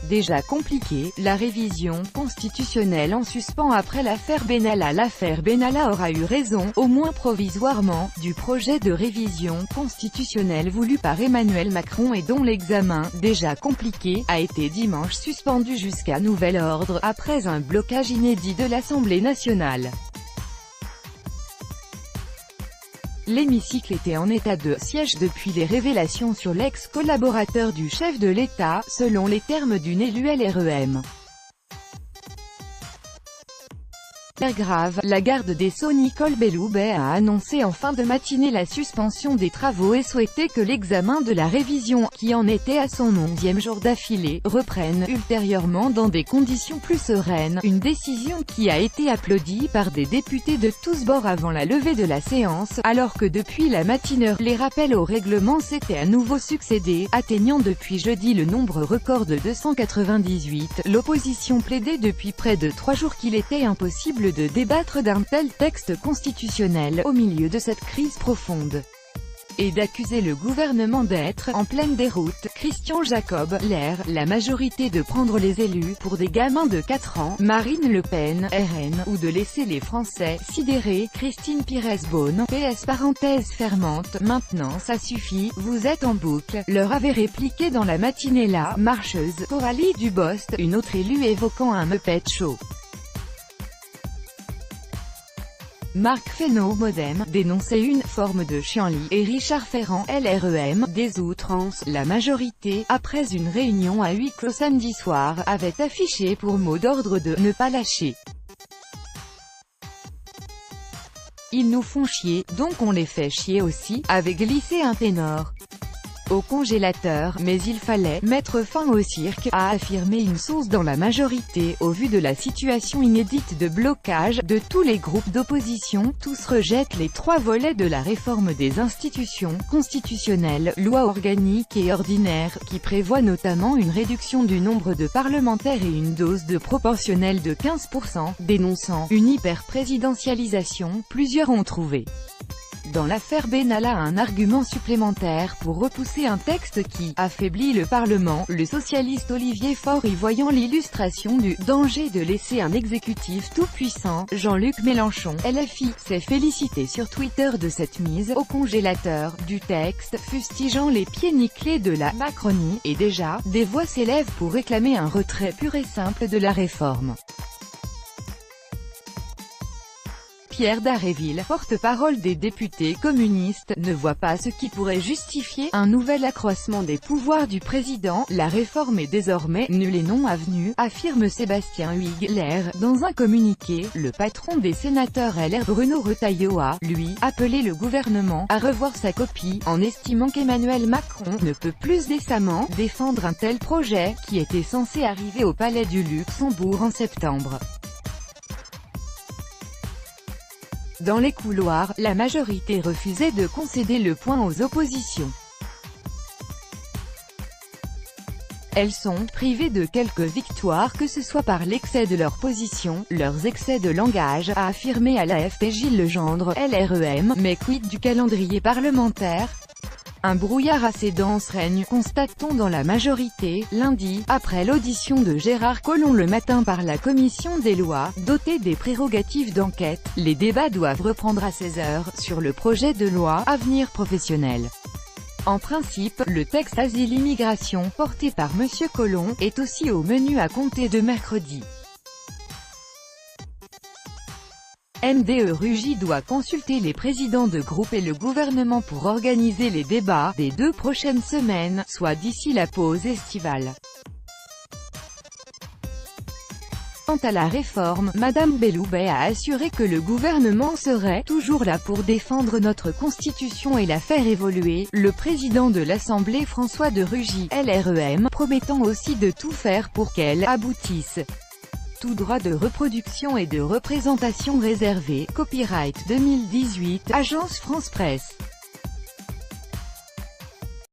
déjà compliqué, la révision constitutionnelle en suspens après l'affaire Benalla. L'affaire Benalla aura eu raison, au moins provisoirement, du projet de révision constitutionnelle voulu par Emmanuel Macron et dont l'examen, déjà compliqué, a été dimanche suspendu jusqu'à nouvel ordre, après un blocage inédit de l'Assemblée nationale. L'hémicycle était en état de siège depuis les révélations sur l'ex-collaborateur du chef de l'État, selon les termes d'une élue LREM. Grave, la garde des Sceaux Nicole Belloubet a annoncé en fin de matinée la suspension des travaux et souhaité que l'examen de la révision, qui en était à son 11e jour d'affilée, reprenne ultérieurement dans des conditions plus sereines, une décision qui a été applaudie par des députés de tous bords avant la levée de la séance, alors que depuis la matinée, les rappels au règlement s'étaient à nouveau succédé, atteignant depuis jeudi le nombre record de 298. L'opposition plaidait depuis près de 3 jours qu'il était impossible de débattre d'un tel texte constitutionnel, au milieu de cette crise profonde, et d'accuser le gouvernement d'être en pleine déroute. Christian Jacob, LR, la majorité de prendre les élus pour des gamins de 4 ans, Marine Le Pen, RN, ou de laisser les Français sidérés, Christine Pires-Beaune, PS parenthèse fermante, maintenant ça suffit, vous êtes en boucle, leur avait répliqué dans la matinée la marcheuse Coralie Dubost, une autre élue évoquant un Muppet Show. Marc Fesneau, Modem, dénonçait une forme de chienlit, et Richard Ferrand, LREM, des outrances. La majorité, après une réunion à huis clos samedi soir, avait affiché pour mot d'ordre de « ne pas lâcher ». Ils nous font chier, donc on les fait chier aussi, avait glissé un ténor au congélateur, mais il fallait mettre fin au cirque, a affirmé une source dans la majorité, au vu de la situation inédite de blocage de tous les groupes d'opposition. Tous rejettent les 3 volets de la réforme des institutions constitutionnelles, loi organique et ordinaire, qui prévoit notamment une réduction du nombre de parlementaires et une dose de proportionnelle de 15%, dénonçant une hyper-présidentialisation. Plusieurs ont trouvé dans l'affaire Benalla un argument supplémentaire pour repousser un texte qui affaiblit le Parlement. Le socialiste Olivier Faure, y voyant l'illustration du danger de laisser un exécutif tout-puissant, Jean-Luc Mélenchon, LFI, s'est félicité sur Twitter de cette mise au congélateur du texte, fustigeant les pieds nickelés de la Macronie, et déjà, des voix s'élèvent pour réclamer un retrait pur et simple de la réforme. Pierre Dharréville, porte-parole des députés communistes, ne voit pas ce qui pourrait justifier un nouvel accroissement des pouvoirs du président. La réforme est désormais nulle et non avenue, affirme Sébastien Huyghe, LR. Dans un communiqué, le patron des sénateurs LR Bruno Retailleau a, lui, appelé le gouvernement à revoir sa copie, en estimant qu'Emmanuel Macron ne peut plus décemment défendre un tel projet, qui était censé arriver au Palais du Luxembourg en septembre. Dans les couloirs, la majorité refusait de concéder le point aux oppositions. Elles sont privées de quelques victoires, que ce soit par l'excès de leur position, leurs excès de langage, a affirmé à l'AFP Gilles Legendre, LREM. Mais quid du calendrier parlementaire? Un brouillard assez dense règne, constate-t-on dans la majorité. Lundi, après l'audition de Gérard Collomb le matin par la commission des lois, dotée des prérogatives d'enquête, les débats doivent reprendre à 16h, sur le projet de loi « Avenir professionnel ». En principe, le texte Asile-Immigration, porté par M. Collomb, est aussi au menu à compter de mercredi. MDE Rugy doit consulter les présidents de groupe et le gouvernement pour organiser les débats des 2 prochaines semaines, soit d'ici la pause estivale. Quant à la réforme, Madame Belloubet a assuré que le gouvernement serait toujours là pour défendre notre constitution et la faire évoluer. Le président de l'Assemblée François de Rugy, LREM, promettant aussi de tout faire pour qu'elle aboutisse. Tout droit de reproduction et de représentation réservé. Copyright 2018, Agence France Presse.